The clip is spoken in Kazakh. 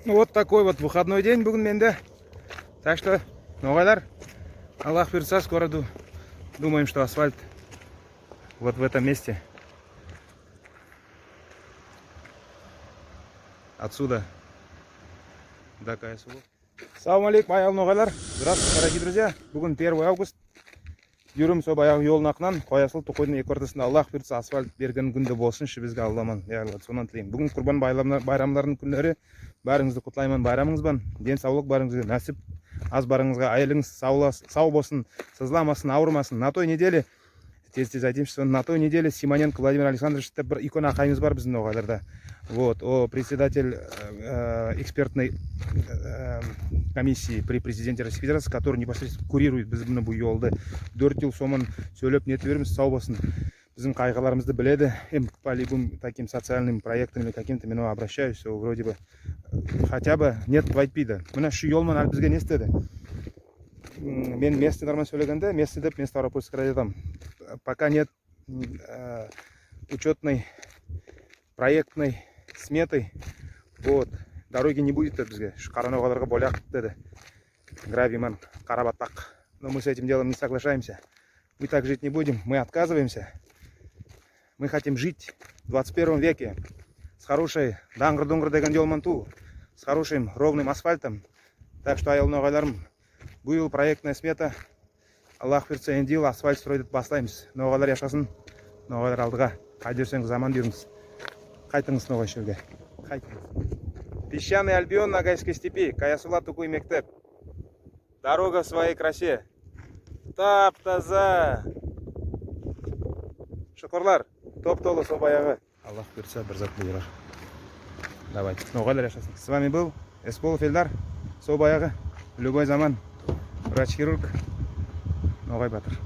Вот такой вот выходной день бүгін менде. Так что, ноғайлар, Аллах берса, скоро думаем, что асфальт вот в этом месте. Отсюда до КСУ. Салам алейкум, аял ноғайлар. Здравствуйте, дорогие друзья. Бүгін 1 август. Жүрім со баяғы жолын ақынан, Қоясыл Тоқойдың екі ортасында Аллах берса асфальт берген күнді болсыншы бізге Алламан. Сонан тілеймін. Бүгін құрбан байрамларының күндері. Бәріңізді құтлаймын, байрамыңызбен. Денсаулық барыңызға нәсіп, аз барыңызға айлыңыз сау болсын, сызламасын, ауырмасын. На той неделе, тез айтайын, что на той неделе Симоненко Владимир Александрович бір икон ағайымыз бар біздің оғайларда. Вот, председатель экспертной комиссии при президенте Российской Федерации, который непосредственно курирует біздің бұл елді. 4 жыл сомын сөйлеп нетіп береміз, сау болсын. Біздің қайғыларымызды біледі. По любым таким социальным проектам или каким-то мен обращаюсь, вроде бы хотя бы нет айтпайды. Мына шу жолмен әлі бізге не істеді? Мен местный нормально сөйлегенде, местный деп мен Ставропольская айтам. Пока нет учетной проектной сметы, вот, дороги не будет бізге. Қараноғаларға боляқ деді. Гравиман, Карабатак. Но мы с этим делом не соглашаемся. Мы так жить не будем, мы отказываемся. Мы хотим жить в 21 веке с хорошей даңғыр-дұңғыр деген жолмен ту, с хорошим ровным асфальтом. Так что аял ноғайларым, бұл проектная смета. Аллах берсе ендел асфальт стройтып бастаймыз. Ноғайлар яшасын, ноғайлар алдыға. Қайдерсеңіз заман беріңіз. Қайтыңыз ноғай шөлге. Қайтыңыз. Песчаный Альбион на Гайской степи. Каясула Тукуй мектеп. Дорога в своей красе. Тап-таза. Шұқырлар. Топ-толы со баяғы. Аллах берсе бір зат бұйырар. Давайте. Ноғайлар яшасын. С вами был Эсполов Эльдар. Со баяғы. В любой заман. Врач-хирург. Ноғай Батыр.